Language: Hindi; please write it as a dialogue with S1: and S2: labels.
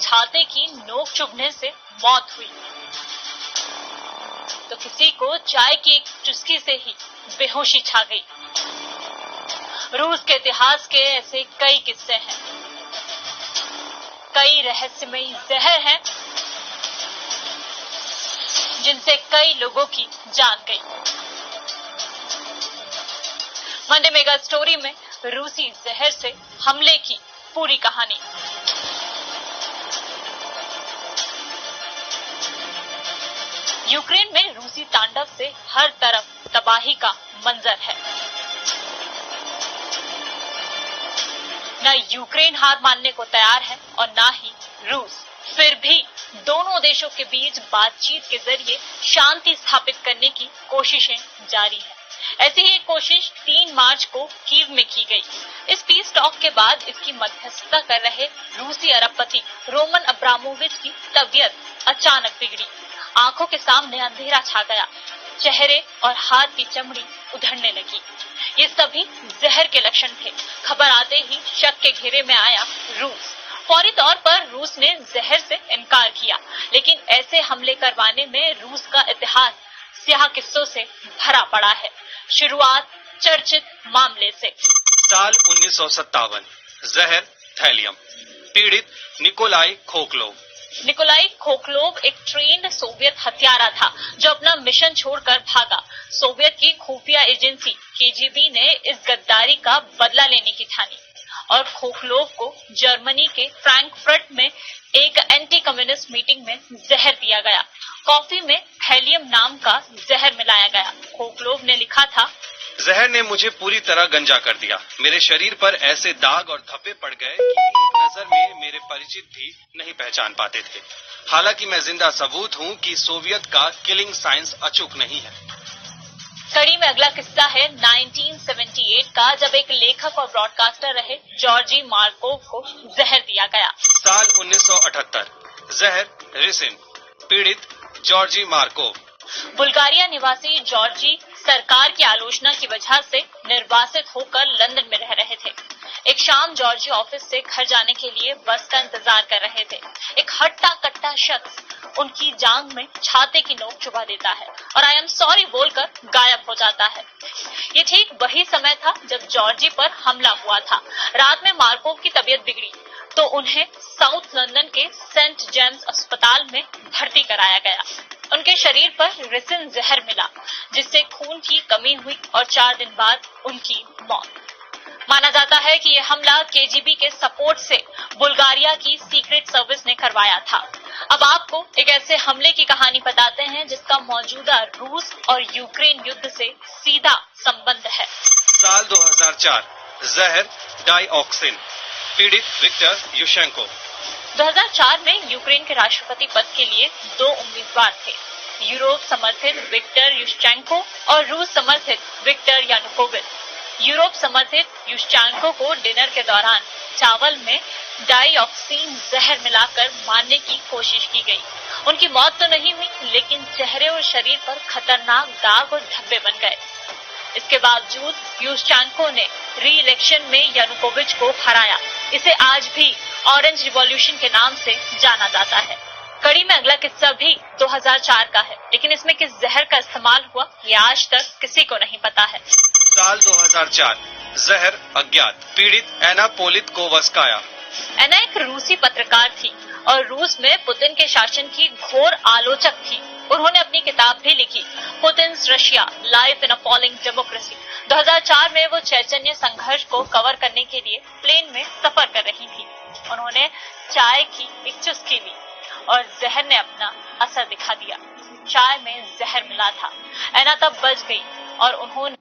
S1: छाते की नोक चुभने से मौत हुई, तो किसी को चाय की एक चुस्की से ही बेहोशी छा गई। रूस के इतिहास के ऐसे कई किस्से हैं, कई रहस्यमयी जहर हैं जिनसे कई लोगों की जान गई। मंडे मेगा स्टोरी में रूसी जहर से हमले की पूरी कहानी। यूक्रेन में रूसी तांडव से हर तरफ तबाही का मंजर है। न यूक्रेन हार मानने को तैयार है और न ही रूस। फिर भी दोनों देशों के बीच बातचीत के जरिए शांति स्थापित करने की कोशिशें जारी है। ऐसी ही एक कोशिश 3 मार्च को कीव में की गई। इस पीस टॉक के बाद इसकी मध्यस्थता कर रहे रूसी अरबपति रोमन अब्रामोविच की तबीयत अचानक बिगड़ी। आंखों के सामने अंधेरा छा गया, चेहरे और हाथ की चमड़ी उधड़ने लगी। ये सभी जहर के लक्षण थे। खबर आते ही शक के घेरे में आया रूस। फौरी तौर पर रूस ने जहर से इनकार किया, लेकिन ऐसे हमले करवाने में रूस का इतिहास स्याह किस्सों से भरा पड़ा है। शुरुआत चर्चित मामले से।
S2: साल 1957, जहर थैलियम, पीड़ित निकोलाई खोखलोव।
S1: निकोलाई खोखलोव एक ट्रेंड सोवियत हत्यारा था जो अपना मिशन छोड़कर भागा। सोवियत की खुफिया एजेंसी केजीबी ने इस गद्दारी का बदला लेने की ठानी और खोखलोव को जर्मनी के फ्रैंकफर्ट में एक एंटी कम्युनिस्ट मीटिंग में जहर दिया गया। कॉफी में थैलियम नाम का जहर मिलाया गया। खोखलोव ने लिखा था,
S2: जहर ने मुझे पूरी तरह गंजा कर दिया। मेरे शरीर पर ऐसे दाग और धब्बे पड़ गए कि एक नजर में मेरे परिचित भी नहीं पहचान पाते थे। हालांकि मैं जिंदा सबूत हूं कि सोवियत का किलिंग साइंस अचूक नहीं है।
S1: कड़ी में अगला किस्सा है 1978 का, जब एक लेखक और ब्रॉडकास्टर रहे जॉर्जी मार्कोव को जहर दिया गया।
S2: साल 1978, जहर रिसिन, पीड़ित जॉर्जी मार्कोव।
S1: बुल्गारिया निवासी जॉर्जी सरकार की आलोचना की वजह से निर्वासित होकर लंदन में रह रहे थे। एक शाम जॉर्जी ऑफिस से घर जाने के लिए बस का इंतजार कर रहे थे। एक हट्टा कट्टा शख्स उनकी जांघ में छाते की नोक चुभा देता है और आई एम सॉरी बोलकर गायब हो जाता है। ये ठीक वही समय था जब जॉर्जी पर हमला हुआ था। रात में मार्कोव की तबीयत बिगड़ी तो उन्हें साउथ लंदन के सेंट जेम्स अस्पताल में भर्ती कराया गया। उनके शरीर पर रिसिन जहर मिला, जिससे खून की कमी हुई और 4 दिन बाद उनकी मौत। माना जाता है कि यह हमला केजीबी के सपोर्ट से बुल्गारिया की सीक्रेट सर्विस ने करवाया था। अब आपको एक ऐसे हमले की कहानी बताते हैं जिसका मौजूदा रूस और यूक्रेन युद्ध से सीधा संबंध है।
S2: साल 2004, जहर डाइऑक्सिन, पीड़ित विक्टर युशेंको।
S1: 2004 में यूक्रेन के राष्ट्रपति पद के लिए 2 उम्मीदवार थे, यूरोप समर्थित विक्टर युशचेंको और रूस समर्थित विक्टर यानुकोविच। यूरोप समर्थित युशचेंको को डिनर के दौरान चावल में डाइऑक्सिन जहर मिलाकर मारने की कोशिश की गई। उनकी मौत तो नहीं हुई, लेकिन चेहरे और शरीर पर खतरनाक दाग और धब्बे बन गए। इसके बावजूद युशचेंको ने री इलेक्शन में यानुकोविच को हराया। इसे आज भी ऑरेंज रिवॉल्यूशन के नाम से जाना जाता है। कड़ी में अगला किस्सा भी 2004 का है, लेकिन इसमें किस जहर का इस्तेमाल हुआ ये आज तक किसी को नहीं पता है।
S2: साल 2004, जहर अज्ञात, पीड़ित एना पोलितकोवस्काया।
S1: एना एक रूसी पत्रकार थी और रूस में पुतिन के शासन की घोर आलोचक थी। उन्होंने अपनी किताब भी लिखी, Putin's Russia, life in appalling democracy. 2004 में वो चैतन्य संघर्ष को कवर करने के लिए प्लेन में सफर कर रही थी। उन्होंने चाय की एक चुस्की ली और जहर ने अपना असर दिखा दिया। चाय में जहर मिला था। एना तब बच गई और उन्होंने